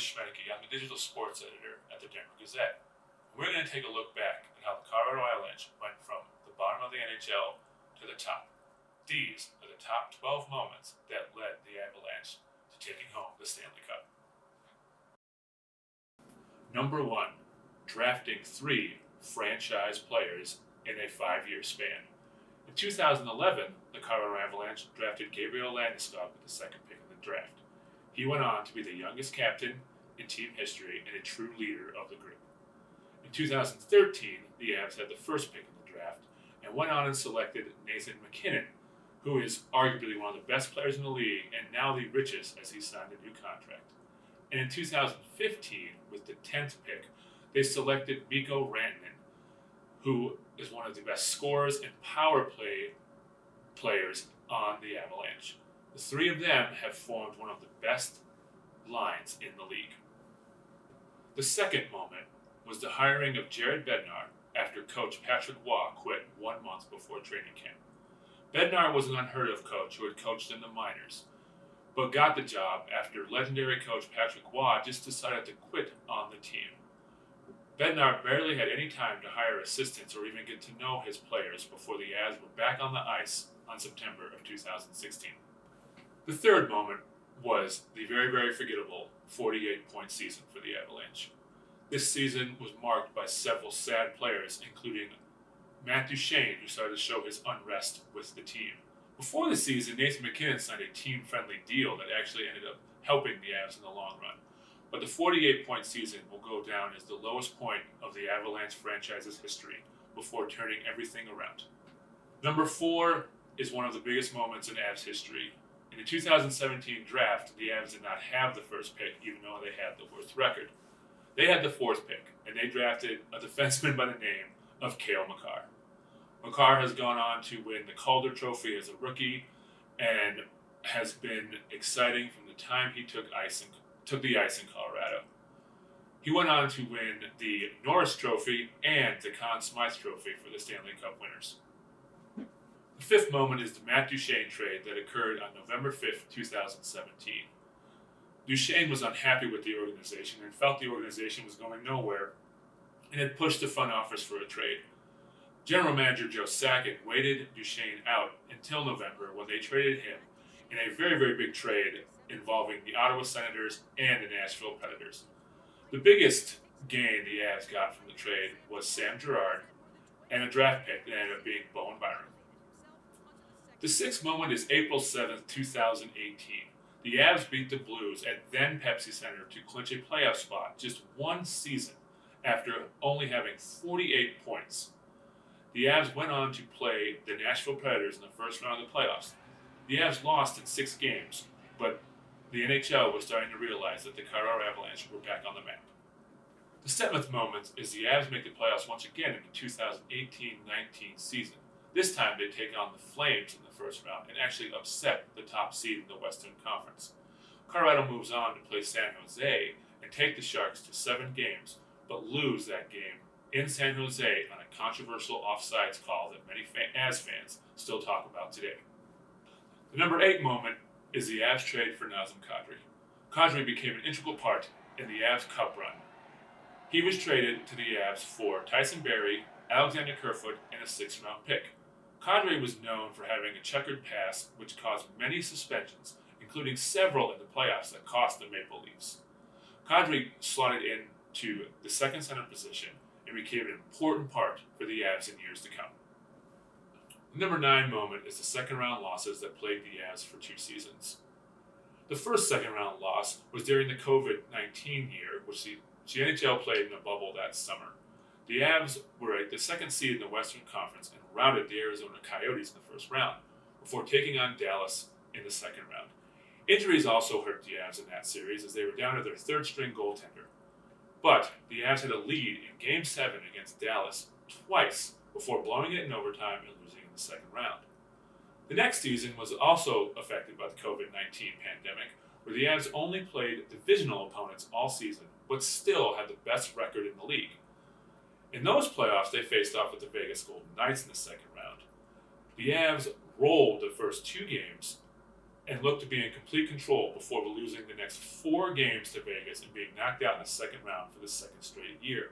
Schmaedeke. I'm the digital sports editor at the Denver Gazette. We're going to take a look back at how the Colorado Avalanche went from the bottom of the NHL to the top. These are the top 12 moments that led the Avalanche to taking home the Stanley Cup. Number 1, drafting 3 franchise players in a 5-year span. In 2011, the Colorado Avalanche drafted Gabriel Landeskog with the second pick in the draft. He went on to be the youngest captain in team history and a true leader of the group. In 2013, the Avs had the first pick in the draft and went on and selected Nathan MacKinnon, who is arguably one of the best players in the league and now the richest as he signed a new contract. And in 2015, with the 10th pick, they selected Mikko Rantanen, who is one of the best scorers and power play players on the Avalanche. The 3 of them have formed one of the best lines in the league. The second moment was the hiring of Jared Bednar after coach Patrick Waugh quit 1 month before training camp. Bednar was an unheard of coach who had coached in the minors, but got the job after legendary coach Patrick Waugh just decided to quit on the team. Bednar barely had any time to hire assistants or even get to know his players before the Avs were back on the ice on September of 2016. The third moment was the very, very forgettable 48-point season for the Avalanche. This season was marked by several sad players, including Matt Duchet, who started to show his unrest with the team. Before the season, Nathan MacKinnon signed a team-friendly deal that actually ended up helping the Avs in the long run. But the 48-point season will go down as the lowest point of the Avalanche franchise's history before turning everything around. Number 4 is one of the biggest moments in Avs history. In the 2017 draft, the Avs did not have the first pick, even though they had the worst record. They had the 4th pick, and they drafted a defenseman by the name of Cale Makar. Makar has gone on to win the Calder Trophy as a rookie and has been exciting from the time he took the ice in Colorado. He went on to win the Norris Trophy and the Conn Smythe Trophy for the Stanley Cup winners. The 5th moment is the Matt Duchene trade that occurred on November 5th, 2017. Duchene was unhappy with the organization and felt the organization was going nowhere and had pushed the front office for a trade. General Manager Joe Sakic waited Duchene out until November when they traded him in a very, very big trade involving the Ottawa Senators and the Nashville Predators. The biggest gain the Avs got from the trade was Sam Girard and a draft pick that ended up being Bowen Byram. The 6th moment is April 7th, 2018. The Avs beat the Blues at then Pepsi Center to clinch a playoff spot just 1 season after only having 48 points. The Avs went on to play the Nashville Predators in the first round of the playoffs. The Avs lost in 6 games, but the NHL was starting to realize that the Colorado Avalanche were back on the map. The 7th moment is the Avs make the playoffs once again in the 2018-19 season. This time they take on the Flames in the first round and actually upset the top seed in the Western Conference. Colorado moves on to play San Jose and take the Sharks to 7 games, but lose that game in San Jose on a controversial offsides call that many Avs fans still talk about today. The number 8 moment is the Avs trade for Nazem Kadri. Kadri became an integral part in the Avs Cup run. He was traded to the Avs for Tyson Barrie, Alexander Kerfoot, and a 6th-round pick. Kadri was known for having a checkered past, which caused many suspensions, including several in the playoffs that cost the Maple Leafs. Kadri slotted into the second center position and became an important part for the Avs in years to come. The number 9 moment is the second-round losses that plagued the Avs for 2 seasons. The first second-round loss was during the COVID-19 year, which the NHL played in a bubble that summer. The Avs were the 2nd seed in the Western Conference and routed the Arizona Coyotes in the first round, before taking on Dallas in the second round. Injuries also hurt the Avs in that series as they were down to their 3rd-string goaltender. But the Avs had a lead in Game 7 against Dallas twice before blowing it in overtime and losing in the second round. The next season was also affected by the COVID-19 pandemic, where the Avs only played divisional opponents all season, but still had the best record in the league. In those playoffs, they faced off with the Vegas Golden Knights in the second round. The Avs rolled the first 2 games and looked to be in complete control before losing the next 4 games to Vegas and being knocked out in the second round for the second straight year.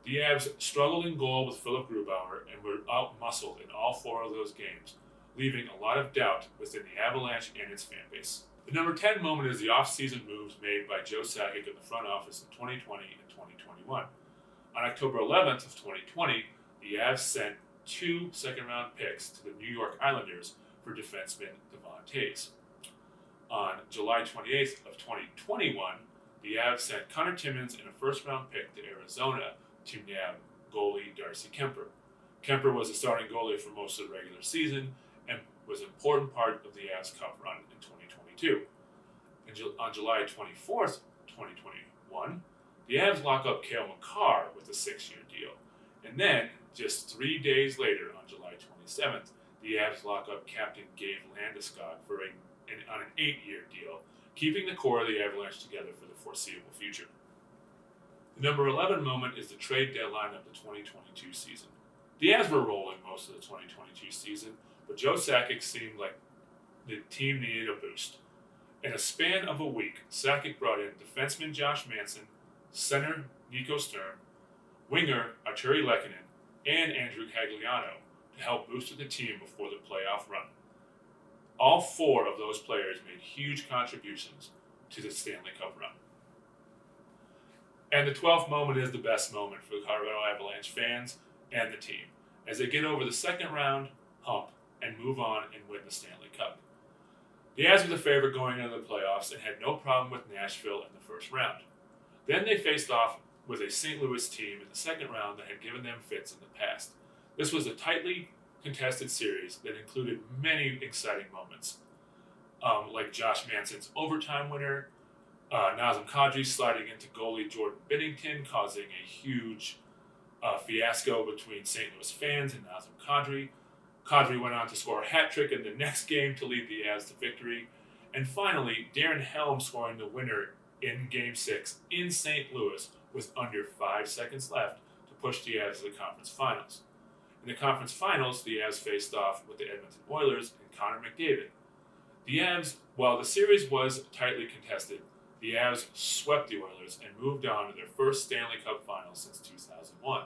The Avs struggled in goal with Philip Grubauer and were out-muscled in all 4 of those games, leaving a lot of doubt within the Avalanche and its fan base. The number 10 moment is the off-season moves made by Joe Sakic in the front office in 2020 and 2021. On October 11th of 2020, the Avs sent 2 second-round picks to the New York Islanders for defenseman Devon Toews. On July 28th of 2021, the Avs sent Connor Timmins and a first-round pick to Arizona to nab goalie Darcy Kemper. Kemper was the starting goalie for most of the regular season and was an important part of the Avs Cup run in 2022. On July 24th, 2021, the Avs lock up Cale Makar with a 6-year deal. And then, just 3 days later, on July 27th, the Avs lock up captain Gabe Landeskog on an 8-year deal, keeping the core of the Avalanche together for the foreseeable future. The number 11 moment is the trade deadline of the 2022 season. The Avs were rolling most of the 2022 season, but Joe Sakic seemed like the team needed a boost. In a span of a week, Sakic brought in defenseman Josh Manson, center Nico Sturm, winger Arturi Lehkonen, and Andrew Cagliano to help boost the team before the playoff run. All 4 of those players made huge contributions to the Stanley Cup run. And the 12th moment is the best moment for the Colorado Avalanche fans and the team, as they get over the second round hump and move on and win the Stanley Cup. The Avs were the favorite going into the playoffs and had no problem with Nashville in the first round. Then they faced off with a St. Louis team in the second round that had given them fits in the past. This was a tightly contested series that included many exciting moments, like Josh Manson's overtime winner, Nazem Kadri sliding into goalie Jordan Binnington, causing a huge fiasco between St. Louis fans and Nazem Kadri. Kadri went on to score a hat trick in the next game to lead the Avs to victory. And finally, Darren Helm scoring the winner in Game 6 in St. Louis with under 5 seconds left to push the Avs to the conference finals. In the conference finals, the Avs faced off with the Edmonton Oilers and Connor McDavid. The Avs, while the series was tightly contested, the Avs swept the Oilers and moved on to their first Stanley Cup final since 2001.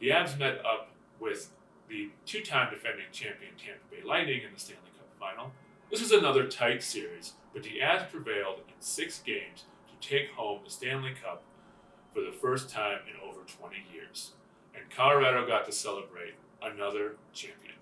The Avs met up with the 2-time defending champion Tampa Bay Lightning in the Stanley Cup final. This was another tight series, but the Avs prevailed in 6 games to take home the Stanley Cup for the first time in over 20 years. And Colorado got to celebrate another champion.